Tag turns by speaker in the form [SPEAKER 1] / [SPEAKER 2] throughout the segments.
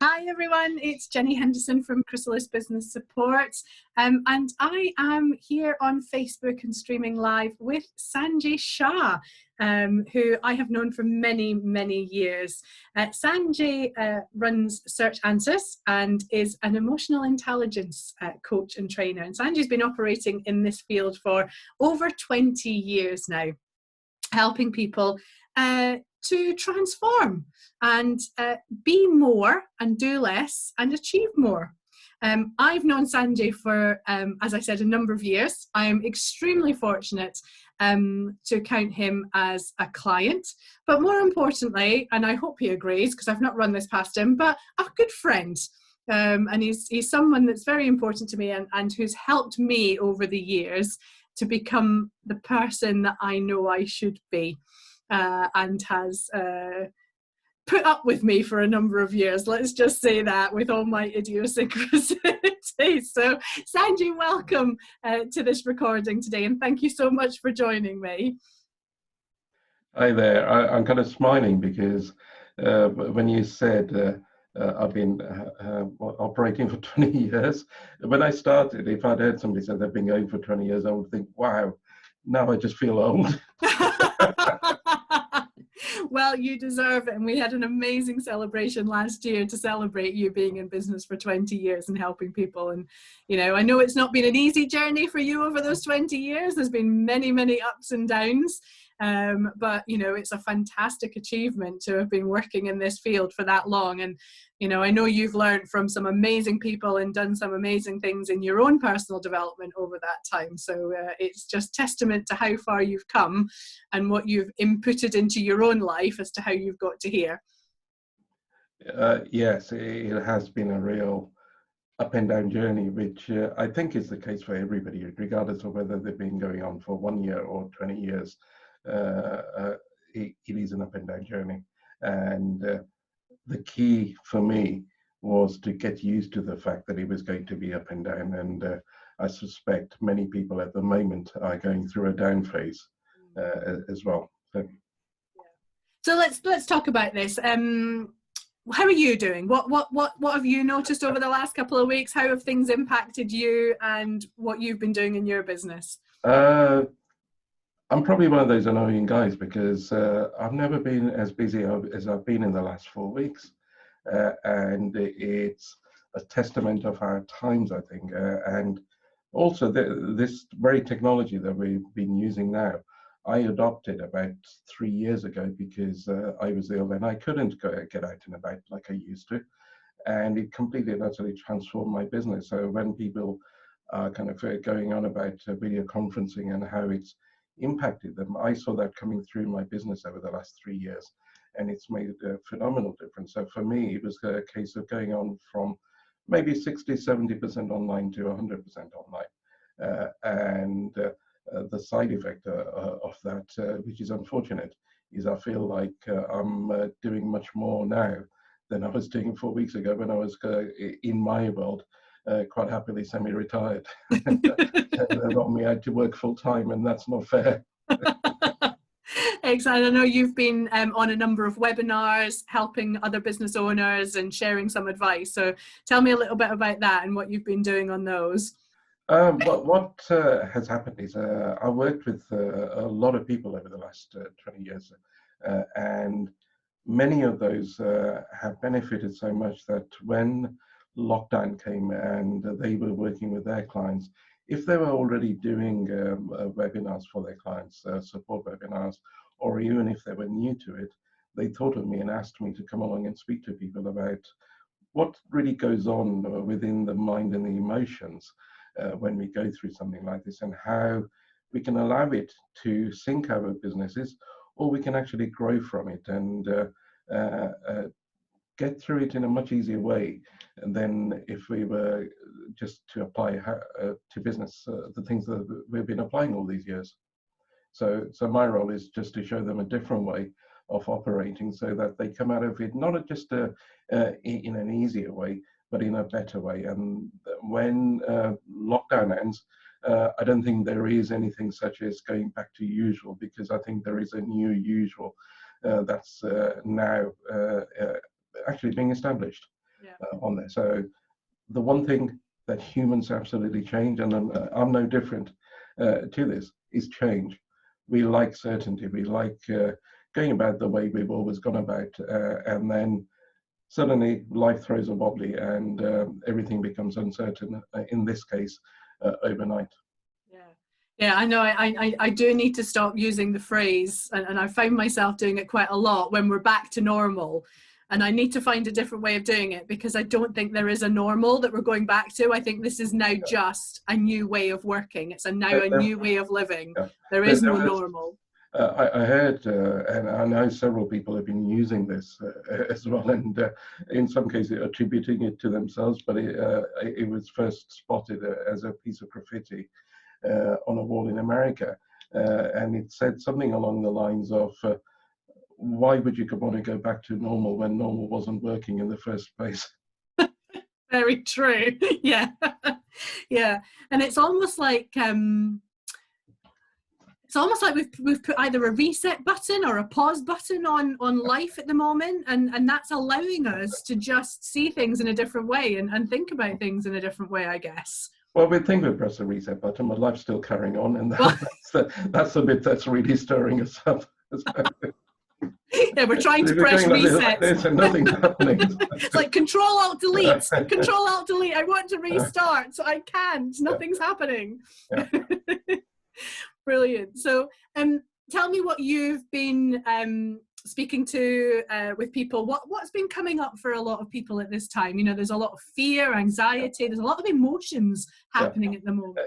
[SPEAKER 1] Hi everyone, it's Jenny Henderson from Chrysalis Business Support, and I am here on Facebook and streaming live with Sanjay Shah, who I have known for many, many years. Sanjay runs Search Answers and is an emotional intelligence coach and trainer, and Sanjay's been operating in this field for over 20 years now, helping people to transform and be more and do less and achieve more. I've known Sanjay for, as I said, a number of years. I am extremely fortunate to count him as a client, but more importantly, and I hope he agrees because I've not run this past him, but a good friend. And he's someone that's very important to me and who's helped me over the years to become the person that I know I should be, and has put up with me for a number of years. Let's just say that, with all my idiosyncrasies. So, Sanjay, welcome to this recording today, and thank you so much for joining me.
[SPEAKER 2] Hi there. I'm kind of smiling because when you said I've been operating for 20 years, when I started, if I'd heard somebody say they've been going for 20 years, I would think, wow, now I just feel old.
[SPEAKER 1] Well, you deserve it, and we had an amazing celebration last year to celebrate you being in business for 20 years and helping people. And I know it's not been an easy journey for you over those 20 years. There's been many, many ups and downs, but it's a fantastic achievement to have been working in this field for that long. And I know you've learned from some amazing people and done some amazing things in your own personal development over that time. So it's just testament to how far you've come and what you've inputted into your own life as to how you've got to here.
[SPEAKER 2] Yes, it has been a real up and down journey, which I think is the case for everybody, regardless of whether they've been going on for 1 year or 20 years. It is an up and down journey. And the key for me was to get used to the fact that it was going to be up and down. And I suspect many people at the moment are going through a down phase as well.
[SPEAKER 1] So let's talk about this. How are you doing? What have you noticed over the last couple of weeks? How have things impacted you and what you've been doing in your business?
[SPEAKER 2] I'm probably one of those annoying guys because I've never been as busy as I've been in the last 4 weeks. And it's a testament of our times, I think. And also this very technology that we've been using now, I adopted about 3 years ago because I was ill and I couldn't get out and about like I used to. And it completely and utterly transformed my business. So when people are kind of going on about video conferencing and how it's impacted them, I saw that coming through my business over the last 3 years, and it's made a phenomenal difference. So for me, it was a case of going on from maybe 60-70% online to 100% online. And the side effect of that, which is unfortunate, is I feel like I'm doing much more now than I was doing 4 weeks ago when I was in my world quite happily semi-retired. They want me out to work full time, and that's not fair.
[SPEAKER 1] Excellent. I know you've been on a number of webinars helping other business owners and sharing some advice. So tell me a little bit about that and what you've been doing on those.
[SPEAKER 2] But what has happened is I worked with a lot of people over the last 20 years, and many of those have benefited so much that when lockdown came and they were working with their clients, if they were already doing webinars for their clients, support webinars, or even if they were new to it, they thought of me and asked me to come along and speak to people about what really goes on within the mind and the emotions when we go through something like this, and how we can allow it to sink our businesses, or we can actually grow from it and get through it in a much easier way than if we were just to apply to business the things that we've been applying all these years. So my role is just to show them a different way of operating so that they come out of it not just in an easier way, but in a better way. And when lockdown ends, I don't think there is anything such as going back to usual, because I think there is a new usual that's now actually being established.
[SPEAKER 1] Yeah.
[SPEAKER 2] on there. So the one thing that humans absolutely change, and I'm no different to this, is change. We like certainty. We like going about the way we've always gone about, and then suddenly life throws a wobbly and everything becomes uncertain, in this case, overnight.
[SPEAKER 1] Yeah, I know. I do need to stop using the phrase, and I found myself doing it quite a lot when we're back to normal. And I need to find a different way of doing it, because I don't think there is a normal that we're going back to. I think this is now just a new way of working. It's now a new way of living.
[SPEAKER 2] Yeah.
[SPEAKER 1] There is no normal.
[SPEAKER 2] I heard, and I know several people have been using this as well, and in some cases attributing it to themselves, but it was first spotted as a piece of graffiti on a wall in America, and it said something along the lines of, why would you want to go back to normal when normal wasn't working in the first place?
[SPEAKER 1] Very true. Yeah. Yeah. And it's almost like we've put either a reset button or a pause button on life at the moment, and that's allowing us to just see things in a different way and think about things in a different way, I guess.
[SPEAKER 2] Well, we think we've pressed the reset button, but life's still carrying on, and that's the bit that's really stirring us up.
[SPEAKER 1] Yeah, we're trying to press reset.
[SPEAKER 2] Like this and nothing's happening.
[SPEAKER 1] It's like Control-Alt-Delete. Control-Alt-Delete. I want to restart, so I can't. Nothing's happening.
[SPEAKER 2] Yeah.
[SPEAKER 1] Brilliant. So, tell me what you've been speaking to with people. What's been coming up for a lot of people at this time? You know, there's a lot of fear, anxiety. There's a lot of emotions happening at the moment.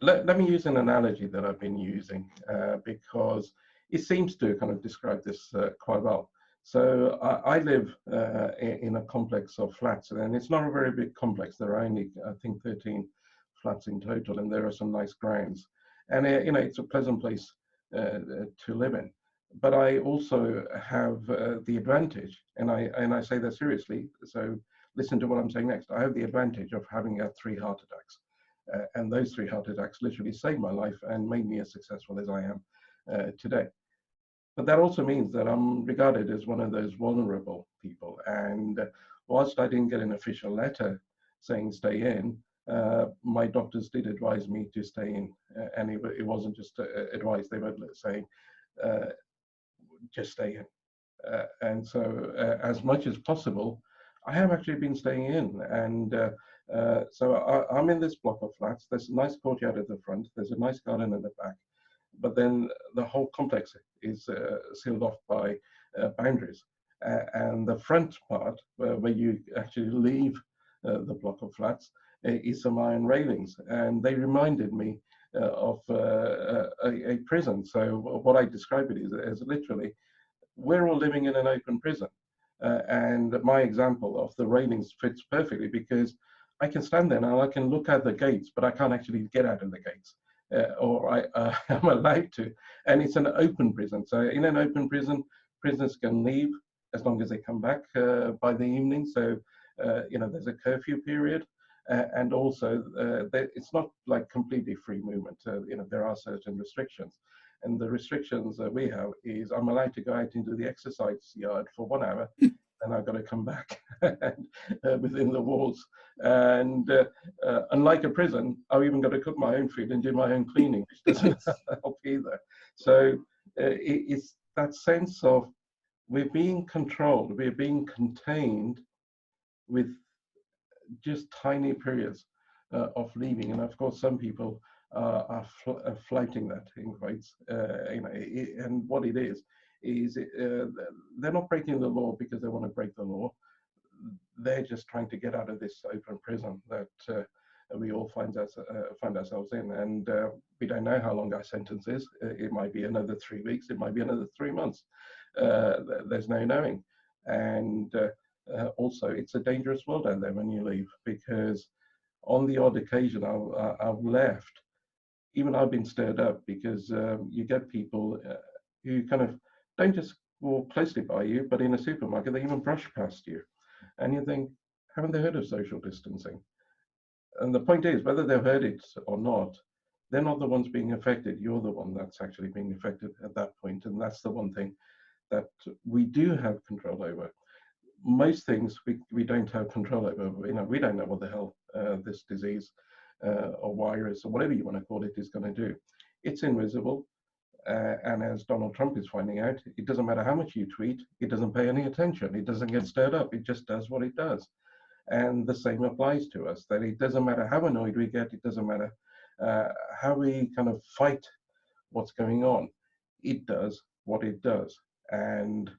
[SPEAKER 2] Let me use an analogy that I've been using because it seems to kind of describe this quite well. So I live in a complex of flats, and it's not a very big complex. There are only, I think, 13 flats in total, and there are some nice grounds. And you know, it's a pleasant place to live in. But I also have the advantage, and I say that seriously. So listen to what I'm saying next. I have the advantage of having had 3 heart attacks, and those 3 heart attacks literally saved my life and made me as successful as I am today. But that also means that I'm regarded as one of those vulnerable people. And whilst I didn't get an official letter saying stay in, my doctors did advise me to stay in. And it wasn't just advice, they were saying, just stay in. And so as much as possible, I have actually been staying in. And so I'm in this block of flats. There's a nice courtyard at the front. There's a nice garden at the back. But then the whole complex is sealed off by boundaries. And the front part, where you actually leave the block of flats, is some iron railings. And they reminded me of a prison. So what I describe it as literally, we're all living in an open prison. And my example of the railings fits perfectly, because I can stand there now, I can look at the gates, but I can't actually get out of the gates. Or I'm allowed to, and it's an open prison. So in an open prison, prisoners can leave as long as they come back by the evening. So you know, there's a curfew period, and also it's not like completely free movement. You know, there are certain restrictions, and the restrictions that we have is I'm allowed to go out into the exercise yard for 1 hour. And I've got to come back within the walls. And unlike a prison, I've even got to cook my own food and do my own cleaning, which doesn't help either. So it's that sense of we're being controlled, we're being contained with just tiny periods of leaving. And of course, some people are flouting that in quotes. You know, and what it is they're not breaking the law because they want to break the law. They're just trying to get out of this open prison that we all find ourselves in. And we don't know how long our sentence is. It might be another 3 weeks. It might be another 3 months. There's no knowing. And also, it's a dangerous world out there when you leave, because on the odd occasion I've left, even I've been stirred up, because you get people who kind of don't just walk closely by you, but in a supermarket, they even brush past you. And you think, haven't they heard of social distancing? And the point is, whether they've heard it or not, they're not the ones being affected. You're the one that's actually being affected at that point. And that's the one thing that we do have control over. most things we don't have control over. We don't know what the hell this disease or virus or whatever you want to call it is going to do. It's invisible. And as Donald Trump is finding out, it doesn't matter how much you tweet, it doesn't pay any attention. It doesn't get stirred up. It just does what it does. And the same applies to us, that it doesn't matter how annoyed we get, it doesn't matter how we kind of fight what's going on. It does what it does. And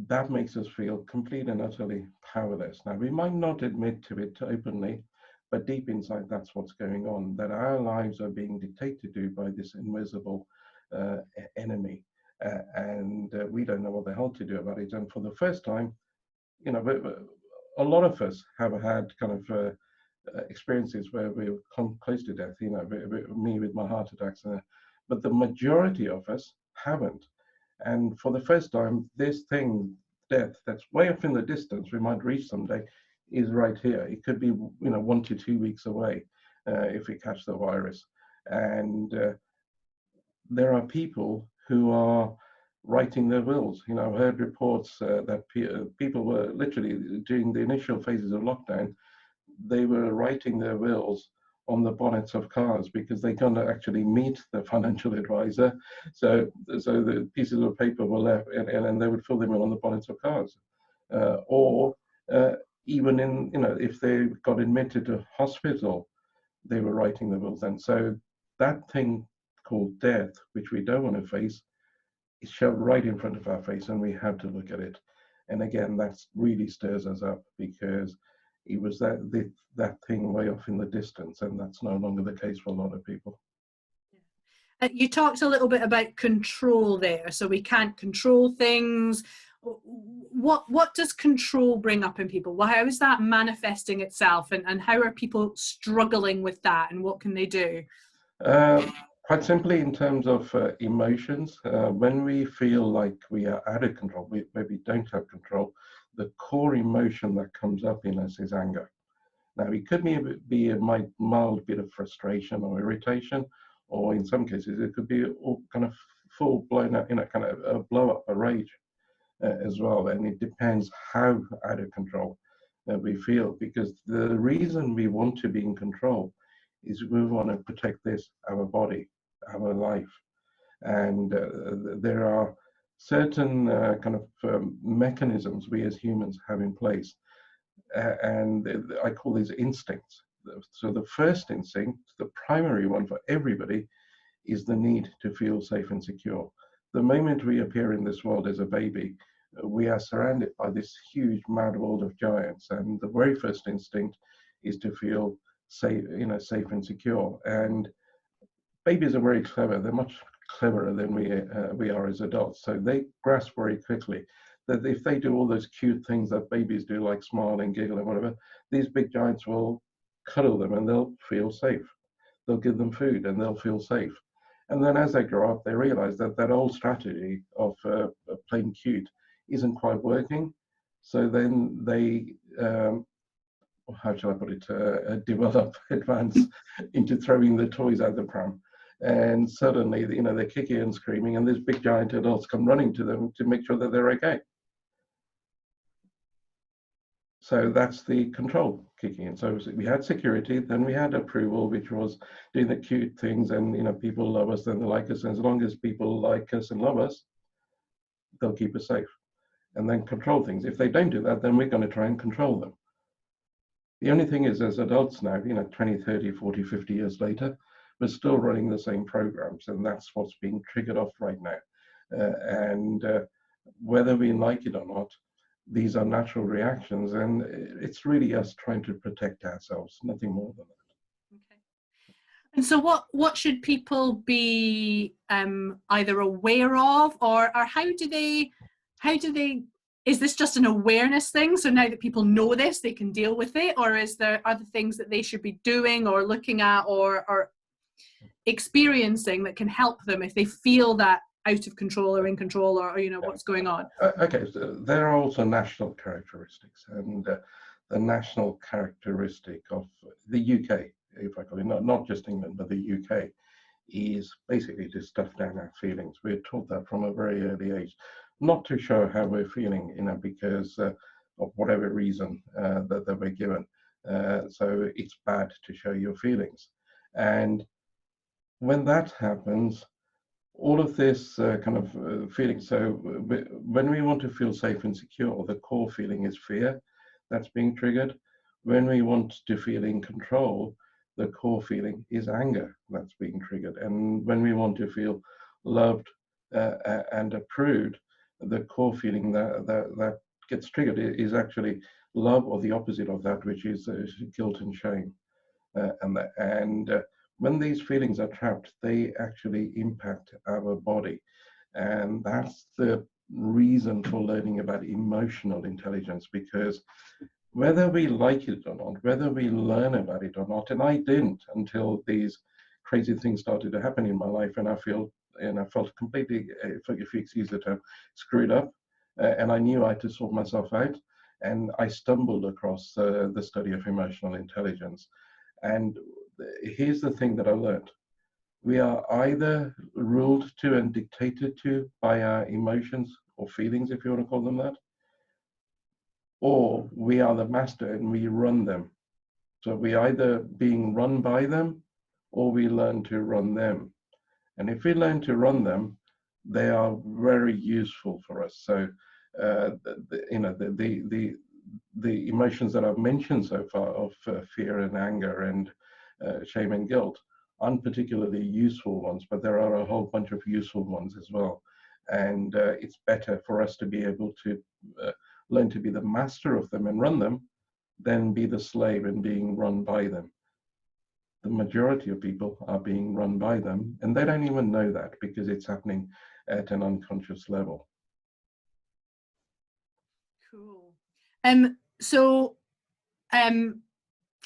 [SPEAKER 2] that makes us feel complete and utterly powerless. Now, we might not admit to it openly, but deep inside, that's what's going on, that our lives are being dictated to by this invisible enemy. And we don't know what the hell to do about it. And for the first time, a lot of us have had kind of experiences where we've come close to death, me with my heart attacks, but the majority of us haven't. And for the first time, this thing, death, that's way off in the distance, we might reach someday, is right here. It could be, 1 to 2 weeks away if we catch the virus. And there are people who are writing their wills. I've heard reports that people were literally, during the initial phases of lockdown, they were writing their wills on the bonnets of cars because they can't actually meet the financial advisor. So the pieces of paper were left, and they would fill them in on the bonnets of cars. Or even in, if they got admitted to hospital, they were writing the wills. And so that thing called death, which we don't want to face, is shoved right in front of our face, and we have to look at it. And again, that really stirs us up, because it was that thing way off in the distance, and that's no longer the case for a lot of people.
[SPEAKER 1] You talked a little bit about control there, so we can't control things. What does control bring up in people? How is that manifesting itself, and how are people struggling with that, and what can they do?
[SPEAKER 2] Quite simply, in terms of emotions, when we feel like we are out of control, we don't have control, the core emotion that comes up in us is anger. Now, it could be a mild bit of frustration or irritation, or in some cases, it could be all kind of full blown out, kind of a blow up, a rage as well. And it depends how out of control we feel, because the reason we want to be in control is we want to protect our body, our life. And there are certain kind of mechanisms we as humans have in place. And I call these instincts. So the first instinct, the primary one for everybody, is the need to feel safe and secure. The moment we appear in this world as a baby, we are surrounded by this huge mad world of giants. And the very first instinct is to feel safe, safe and secure. And babies are very clever. They're much cleverer than we are as adults. So they grasp very quickly that if they do all those cute things that babies do, like smile and giggle and whatever, these big giants will cuddle them and they'll feel safe. They'll give them food and they'll feel safe. And then as they grow up, they realize that that old strategy of playing cute isn't quite working. So then they, how shall I put it, develop, advance into throwing the toys out the pram. And suddenly, they're kicking and screaming, and these big giant adults come running to them to make sure that they're okay. So that's the control kicking in. So we had security, then we had approval, which was doing the cute things, and people love us and they like us. And as long as people like us and love us, they'll keep us safe. And then control things. If they don't do that, then we're going to try and control them. The only thing is, as adults now, 20, 30, 40, 50 years later, we're still running the same programs, and that's what's being triggered off right now. And whether we like it or not, these are natural reactions, and it's really us trying to protect ourselves, nothing more than that.
[SPEAKER 1] Okay. And so what should people be either aware of, or how do they, is this just an awareness thing? So now that people know this, they can deal with it, or is there other things that they should be doing or looking at or experiencing that can help them if they feel that out of control or in control, or what's going on?
[SPEAKER 2] Okay, so there are also national characteristics, and the national characteristic of the UK, if I call it, not just England, but the UK, is basically to stuff down our feelings. We're taught that from a very early age. not to show how we're feeling, because of whatever reason that we're given. So it's bad to show your feelings. And when that happens, all of this kind of feeling, so when we want to feel safe and secure, the core feeling is fear that's being triggered. When we want to feel in control, the core feeling is anger that's being triggered. And when we want to feel loved and approved, the core feeling that gets triggered is actually love, or the opposite of that, which is guilt and shame. And when these feelings are trapped, they actually impact our body. And that's the reason for learning about emotional intelligence, because whether we like it or not, whether we learn about it or not, and I didn't until these crazy things started to happen in my life, and I felt completely, if you excuse the term, screwed up, and I knew I had to sort myself out, and I stumbled across the study of emotional intelligence. And here's the thing that I learned. We are either ruled to and dictated to by our emotions or feelings, if you want to call them that, or we are the master and we run them. So we either being run by them, or we learn to run them. And if we learn to run them, they are very useful for us. So the emotions that I've mentioned so far of fear and anger and shame and guilt aren't particularly useful ones, but there are a whole bunch of useful ones as well. And it's better for us to be able to learn to be the master of them and run them than be the slave and being run by them. The majority of people are being run by them, and they don't even know that, because it's happening at an unconscious level.
[SPEAKER 1] Cool. So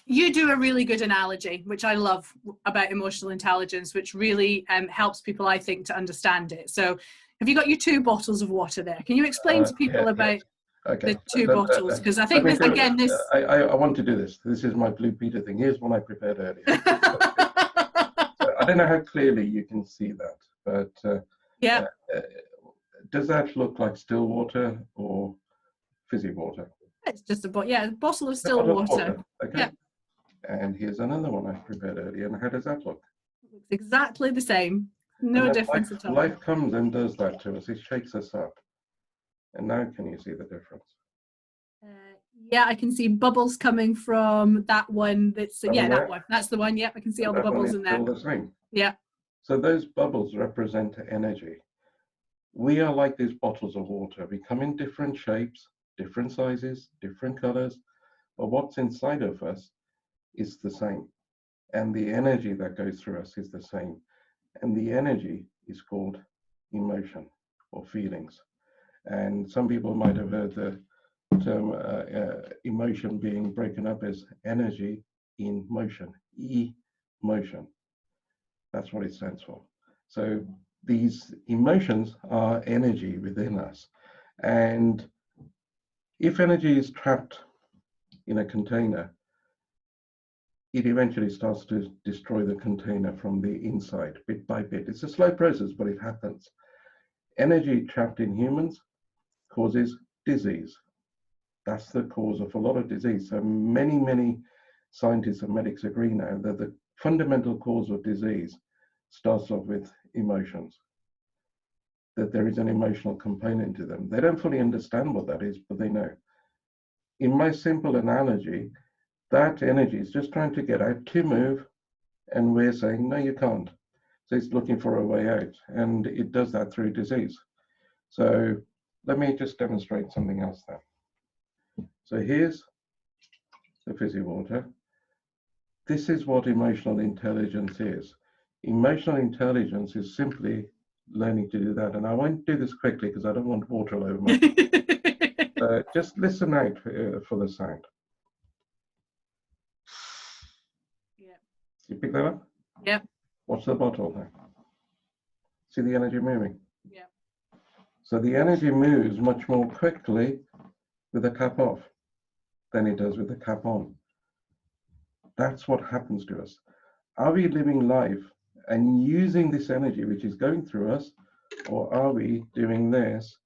[SPEAKER 1] you do a really good analogy, which I love, about emotional intelligence, which really helps people, I think, to understand it. So have you got your 2 bottles of water there? Can you explain to people about the 2 bottles? Because I think this, again, this...
[SPEAKER 2] I want to do this. This is my Blue Peter thing. Here's one I prepared earlier. So I don't know how clearly you can see that, but
[SPEAKER 1] yeah.
[SPEAKER 2] Does that look like still water or fizzy water?
[SPEAKER 1] It's just a bottle of still water.
[SPEAKER 2] Okay. Yeah. And here's another one I prepared earlier. And how does that look?
[SPEAKER 1] It looks exactly the same. No difference at all.
[SPEAKER 2] Life comes and does that to us. It shakes us up. And now can you see the difference?
[SPEAKER 1] Yeah, I can see bubbles coming from that one. That's that one. That's the one. Yeah, I can see all the bubbles in there.
[SPEAKER 2] Still the same.
[SPEAKER 1] Yeah.
[SPEAKER 2] So those bubbles represent energy. We are like these bottles of water. We come in different shapes, different sizes, different colors, but what's inside of us is the same. And the energy that goes through us is the same. And the energy is called emotion or feelings. And some people might have heard the term emotion being broken up as energy in motion, E-motion. That's what it stands for. So these emotions are energy within us. And if energy is trapped in a container, it eventually starts to destroy the container from the inside, bit by bit. It's a slow process, but it happens. Energy trapped in humans causes disease. That's the cause of a lot of disease. So many scientists and medics agree now that the fundamental cause of disease starts off with emotions, that there is an emotional component to them. They don't fully understand what that is, but they know. In my simple analogy, that energy is just trying to get out to move, and we're saying, no, you can't. So it's looking for a way out, and it does that through disease. So let me just demonstrate something else then. So here's the fizzy water. This is what emotional intelligence is. Emotional intelligence is simply learning to do that. And I won't do this quickly because I don't want water all over my just listen out for the sound.
[SPEAKER 1] Yeah.
[SPEAKER 2] You pick that up?
[SPEAKER 1] Yeah.
[SPEAKER 2] Watch the bottle now. See the energy moving?
[SPEAKER 1] Yeah.
[SPEAKER 2] So the energy moves much more quickly with the cap off than it does with the cap on. That's what happens to us. Are we living life and using this energy which is going through us, or are we doing this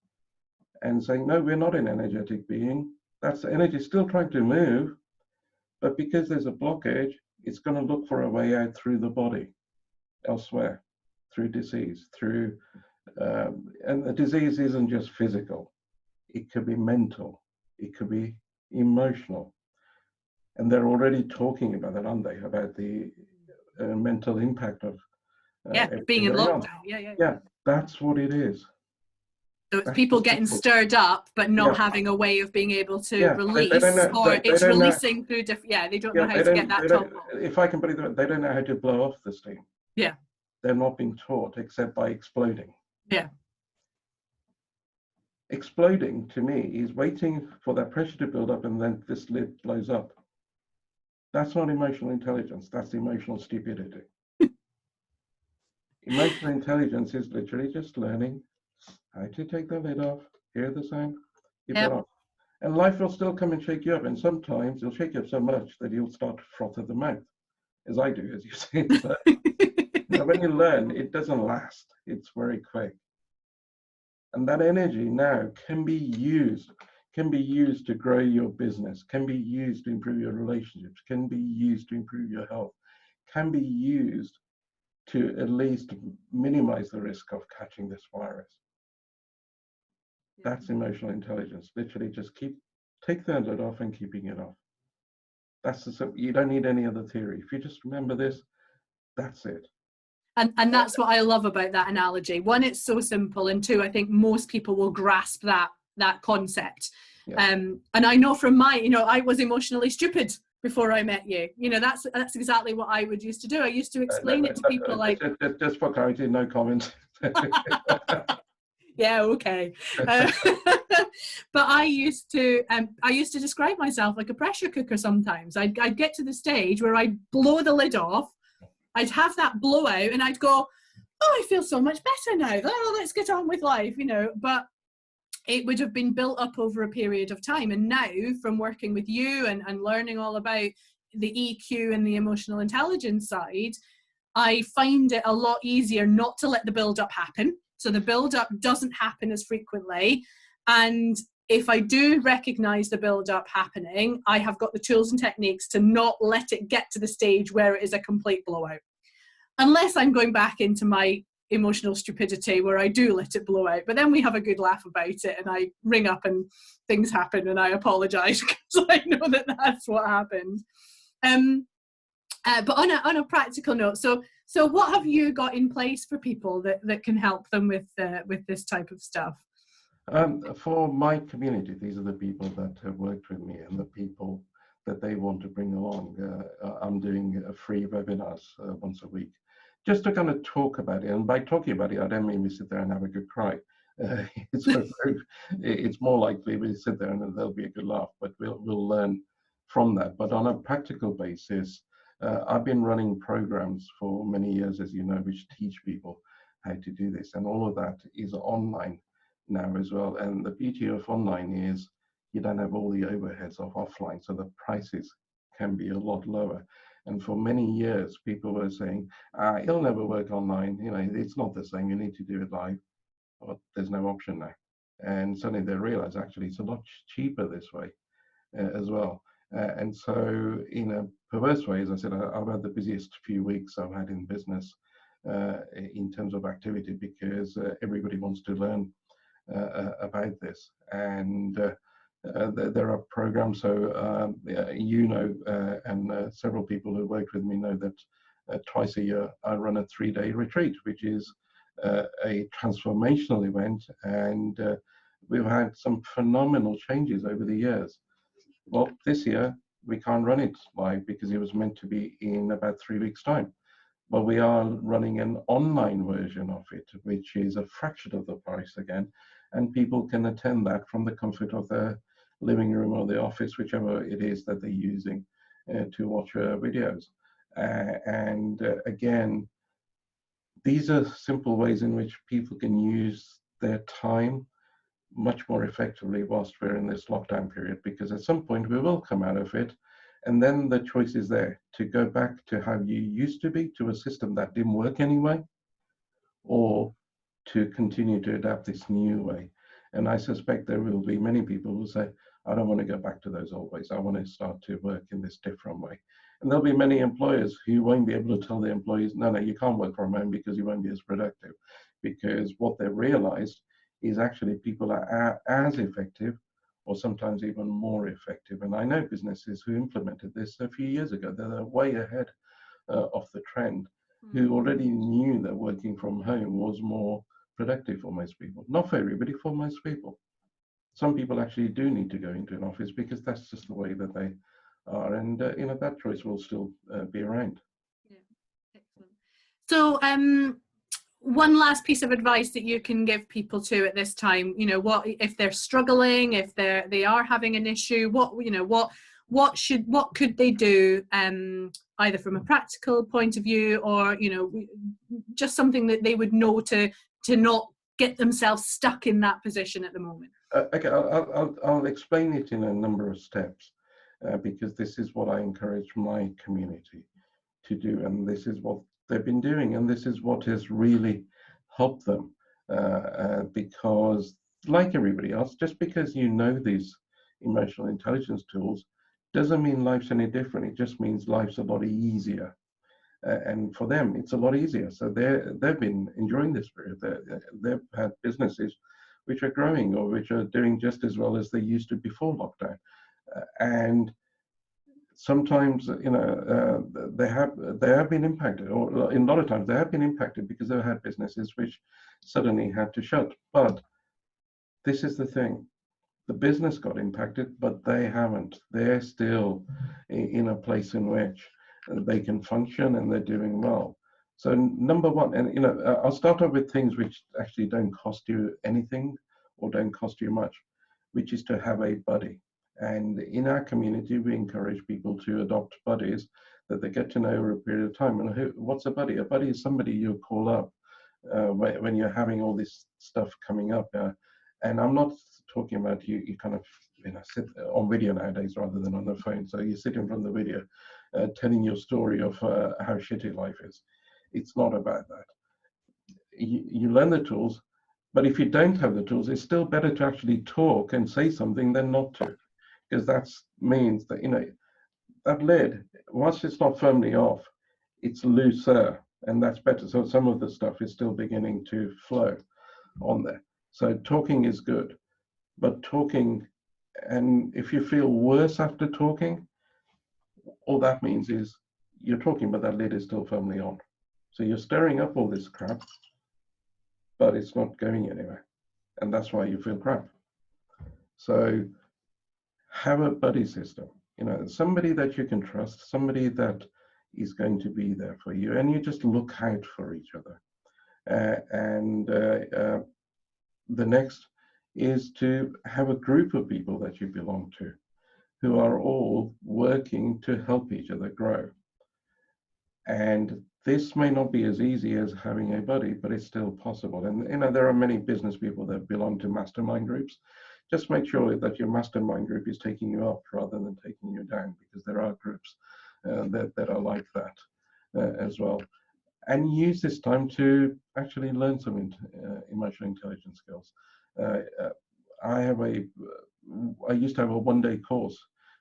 [SPEAKER 2] and saying, no, we're not an energetic being. That's the energy still trying to move, but because there's a blockage, it's going to look for a way out through the body, elsewhere, through disease, through, and the disease isn't just physical. It could be mental, it could be emotional. And they're already talking about that, aren't they? About the mental impact of
[SPEAKER 1] being
[SPEAKER 2] everything
[SPEAKER 1] in
[SPEAKER 2] going on.
[SPEAKER 1] lockdown.
[SPEAKER 2] Yeah, that's what it is.
[SPEAKER 1] So it's
[SPEAKER 2] That's
[SPEAKER 1] people getting stirred up, but not having a way of being able to release, it's releasing through different. Yeah, they don't know how to get that top off.
[SPEAKER 2] If I can put it, they don't know how to blow off the steam.
[SPEAKER 1] Yeah,
[SPEAKER 2] they're not being taught except by exploding.
[SPEAKER 1] Yeah.
[SPEAKER 2] Exploding to me is waiting for that pressure to build up and then this lid blows up. That's not emotional intelligence, that's emotional stupidity. Emotional intelligence is literally just learning how to take the lid off, hear the sound, keep it off. And life will still come and shake you up, and sometimes it'll shake you up so much that you'll start to froth at the mouth, as I do, as you say. So, when you learn, it doesn't last, it's very quick. And that energy now can be used to grow your business, can be used to improve your relationships, can be used to improve your health, can be used to at least minimize the risk of catching this virus. That's emotional intelligence. Literally just take the lid off and keeping it off. You don't need any other theory. If you just remember this, that's it.
[SPEAKER 1] And that's what I love about that analogy. One, it's so simple, and two, I think most people will grasp that concept. Yeah. And I know from I was emotionally stupid before I met you. That's exactly what I would used to do. I used to explain it to people like...
[SPEAKER 2] Just for clarity, no comment.
[SPEAKER 1] Yeah, okay. But I used to describe myself like a pressure cooker sometimes. I'd get to the stage where I'd blow the lid off, I'd have that blowout, and I'd go, oh, I feel so much better now. Oh, let's get on with life, But it would have been built up over a period of time. And now, from working with you and learning all about the EQ and the emotional intelligence side, I find it a lot easier not to let the build-up happen. So the build-up doesn't happen as frequently. And if I do recognize the build-up happening, I have got the tools and techniques to not let it get to the stage where it is a complete blowout. Unless I'm going back into my emotional stupidity where I do let it blow out. But then we have a good laugh about it, and I ring up and things happen and I apologize because I know that that's what happened. But on a practical note, so what have you got in place for people that can help them with this type of stuff?
[SPEAKER 2] For my community, these are the people that have worked with me and the people that they want to bring along. I'm doing free webinars once a week, just to kind of talk about it. And by talking about it, I don't mean we sit there and have a good cry. It's more likely we sit there and there'll be a good laugh, but we'll learn from that. But on a practical basis, I've been running programs for many years, as you know, which teach people how to do this. And all of that is online now as well. And the beauty of online is you don't have all the overheads of offline, so the prices can be a lot lower. And for many years, people were saying, it'll never work online. It's not the same. You need to do it live. Well, there's no option now. And suddenly they realize actually it's a lot cheaper this way as well. And so in a perverse way, as I said, I've had the busiest few weeks I've had in business in terms of activity, because everybody wants to learn about this. And there are programs, so and several people who worked with me know that twice a year I run a 3-day retreat, which is a transformational event, and we've had some phenomenal changes over the years. Well, this year we can't run it live because it was meant to be in about 3 weeks' time. But we are running an online version of it, which is a fraction of the price again, and people can attend that from the comfort of their living room or the office, whichever it is that they're using to watch videos. Again, these are simple ways in which people can use their time much more effectively whilst we're in this lockdown period, because at some point we will come out of it, and then the choice is there to go back to how you used to be, to a system that didn't work anyway, or to continue to adapt this new way. And I suspect there will be many people who say, I don't want to go back to those old ways. I want to start to work in this different way. And there'll be many employers who won't be able to tell their employees, no, no, you can't work from home because you won't be as productive. Because what they've realized is actually people are as effective or sometimes even more effective. And I know businesses who implemented this a few years ago. They're way ahead of the trend, who already knew that working from home was more productive for most people. Not for everybody, for most people. Some people actually do need to go into an office because that's just the way that they are. And, that choice will still be around.
[SPEAKER 1] Yeah, excellent. So, one last piece of advice that you can give people to at this time, what if they're struggling, if they are having an issue, what could they do, either from a practical point of view or just something that they would know to not get themselves stuck in that position at the moment?
[SPEAKER 2] Okay, I'll explain it in a number of steps because this is what I encourage my community to do, and this is what they've been doing, and this is what has really helped them because, like everybody else, just because you know these emotional intelligence tools doesn't mean life's any different. It just means life's a lot easier. And for them, it's a lot easier. So they've been enjoying this period. They've had businesses which are growing or which are doing just as well as they used to before lockdown. And sometimes, they have been impacted, or in a lot of times they have been impacted because they've had businesses which suddenly had to shut. But this is the thing. The business got impacted, but they haven't. They're still in a place in which they can function and they're doing well. So number one, and I'll start off with things which actually don't cost you anything or don't cost you much, which is to have a buddy. And in our community, we encourage people to adopt buddies that they get to know over a period of time. And what's a buddy? A buddy is somebody you call up when you're having all this stuff coming up. And I'm not talking about you kind of sit on video nowadays rather than on the phone. So you sit in front of the video telling your story of how shitty life is. It's not about that. You learn the tools, but if you don't have the tools, it's still better to actually talk and say something than not to, because that means that that lid, once it's not firmly off, it's looser, and that's better. So some of the stuff is still beginning to flow on there. So talking is good, but talking, and if you feel worse after talking, all that means is you're talking, but that lid is still firmly on. So you're stirring up all this crap, but it's not going anywhere. And that's why you feel crap. So have a buddy system, somebody that you can trust, somebody that is going to be there for you, and you just look out for each other. The next is to have a group of people that you belong to who are all working to help each other grow. And this may not be as easy as having a buddy, but it's still possible. And there are many business people that belong to mastermind groups. Just make sure that your mastermind group is taking you up rather than taking you down, because there are groups that are like that as well. And use this time to actually learn some emotional intelligence skills. I used to have a one-day course,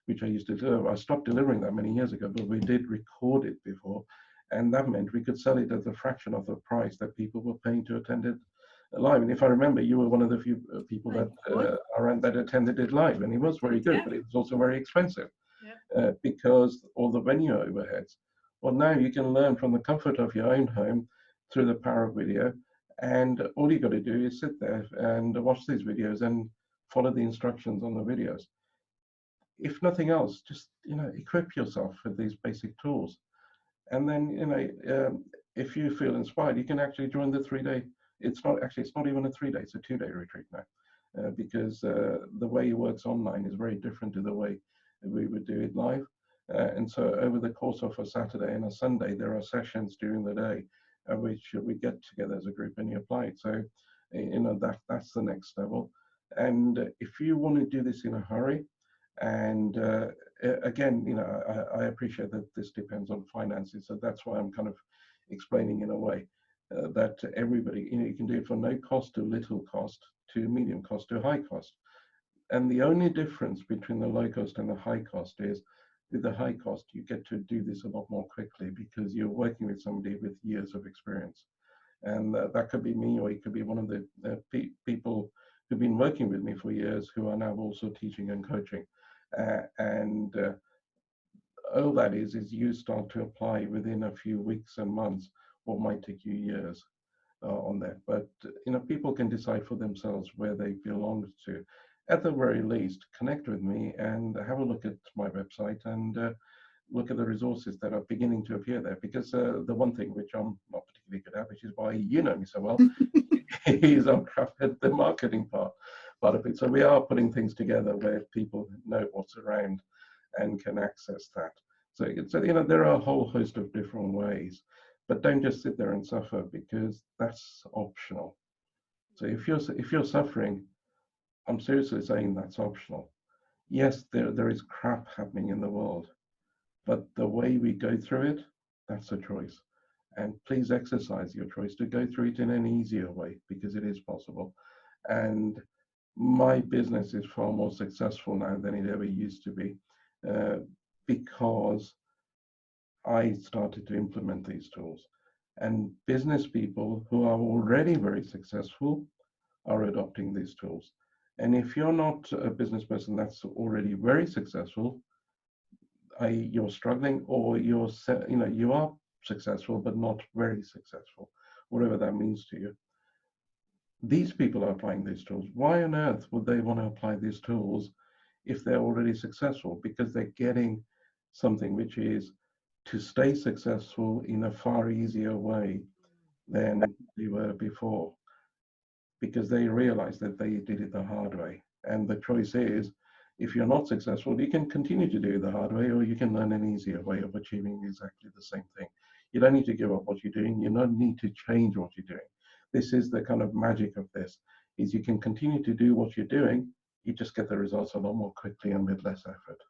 [SPEAKER 2] which I used to do. I stopped delivering that many years ago, but we did record it before. And that meant we could sell it at a fraction of the price that people were paying to attend it live. And if I remember, you were one of the few people that around that attended it live, and it was very good, but it was also very expensive because all the venue overheads. Well, now you can learn from the comfort of your own home through the power of video, and all you got to do is sit there and watch these videos and follow the instructions on the videos. If nothing else, just equip yourself with these basic tools, and then if you feel inspired, you can actually join the 3-day. It's not even a 3-day; it's a 2-day retreat now, because the way it works online is very different to the way we would do it live. And so over the course of a Saturday and a Sunday, there are sessions during the day at which we get together as a group and you apply it. So that's the next level. And if you want to do this in a hurry, and again, I appreciate that this depends on finances, so that's why I'm kind of explaining in a way. that everybody, you can do it for no cost to little cost to medium cost to high cost. And the only difference between the low cost and the high cost is with the high cost, you get to do this a lot more quickly because you're working with somebody with years of experience. And that could be me, or it could be one of the people who've been working with me for years who are now also teaching and coaching. And all that is you start to apply within a few weeks and months what might take you years on that. But people can decide for themselves where they belong to. At the very least, connect with me and have a look at my website and look at the resources that are beginning to appear there. Because the one thing which I'm not particularly good at, which is why you know me so well, is I'm crap at the marketing part of it. So we are putting things together where people know what's around and can access that. So there are a whole host of different ways, but don't just sit there and suffer, because that's optional. So if you're suffering, I'm seriously saying that's optional. Yes, there is crap happening in the world, but the way we go through it, that's a choice. And please exercise your choice to go through it in an easier way, because it is possible. And my business is far more successful now than it ever used to be, because I started to implement these tools. And business people who are already very successful are adopting these tools. And if you're not a business person that's already very successful, you're struggling, or you are successful but not very successful, whatever that means to you. These people are applying these tools. Why on earth would they want to apply these tools if they're already successful? Because they're getting something which is to stay successful in a far easier way than they were before, because they realize that they did it the hard way. And the choice is, if you're not successful, you can continue to do it the hard way, or you can learn an easier way of achieving exactly the same thing. You don't need to give up what you're doing. You don't need to change what you're doing. This is the kind of magic of this, is you can continue to do what you're doing. You just get the results a lot more quickly and with less effort.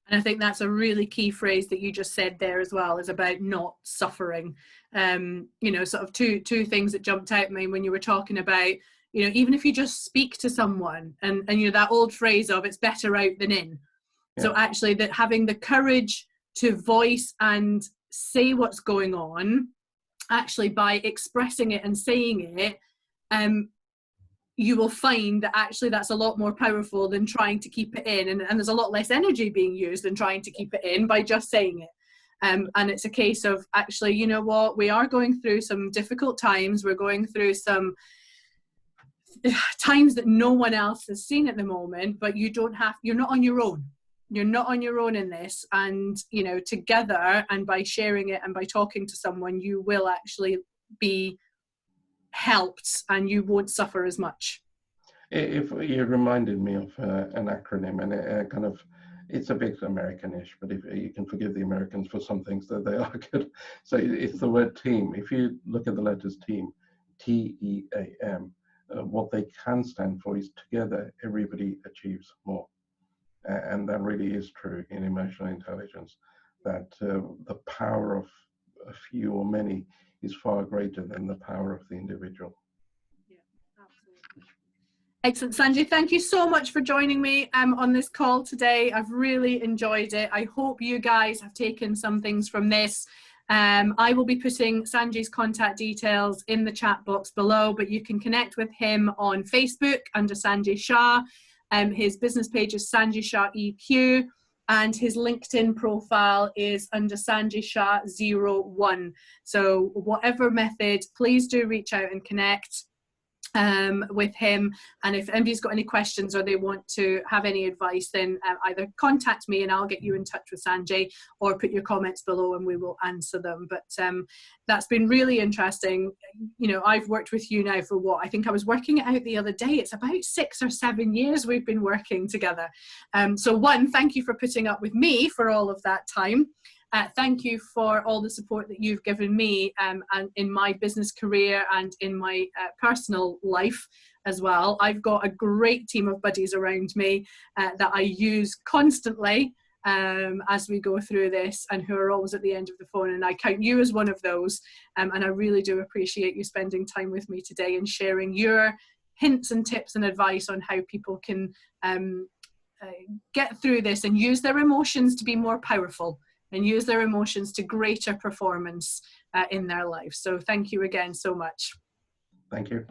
[SPEAKER 1] And I think that's a really key phrase that you just said there as well, is about not suffering. Sort of two things that jumped out at me when you were talking about, even if you just speak to someone, and that old phrase of it's better out than in. Yeah. So actually that having the courage to voice and say what's going on, actually by expressing it and saying it, you will find that actually that's a lot more powerful than trying to keep it in. And there's a lot less energy being used than trying to keep it in by just saying it. And it's a case of actually, you know what, we are going through some difficult times. We're going through some times that no one else has seen at the moment, but you're not on your own. You're not on your own in this. And, together, and by sharing it and by talking to someone, you will actually be helped and you won't suffer as much.
[SPEAKER 2] If you reminded me of an acronym, and it's a bit Americanish, but if you can forgive the Americans for some things that they are good. So it's the word team. If you look at the letters team, TEAM, what they can stand for is together everybody achieves more. And that really is true in emotional intelligence, that the power of a few or many is far greater than the power of the individual.
[SPEAKER 1] Yeah, absolutely. Excellent, Sanjay. Thank you so much for joining me on this call today. I've really enjoyed it. I hope you guys have taken some things from this. I will be putting Sanjay's contact details in the chat box below, but you can connect with him on Facebook under Sanjay Shah. His business page is Sanjay Shah EQ. And his LinkedIn profile is under Sanjay Shah 01. So whatever method, please do reach out and connect with him. And if anybody's got any questions or they want to have any advice, then either contact me and I'll get you in touch with Sanjay, or put your comments below and we will answer them. But that's been really interesting. I've worked with you now for what? I think I was working it out the other day. It's about 6 or 7 years we've been working together. So one, thank you for putting up with me for all of that time. Thank you for all the support that you've given me and in my business career and in my personal life as well. I've got a great team of buddies around me that I use constantly as we go through this, and who are always at the end of the phone. And I count you as one of those. And I really do appreciate you spending time with me today and sharing your hints and tips and advice on how people can get through this and use their emotions to be more powerful and use their emotions to greater performance in their life. So thank you again so much.
[SPEAKER 2] Thank you.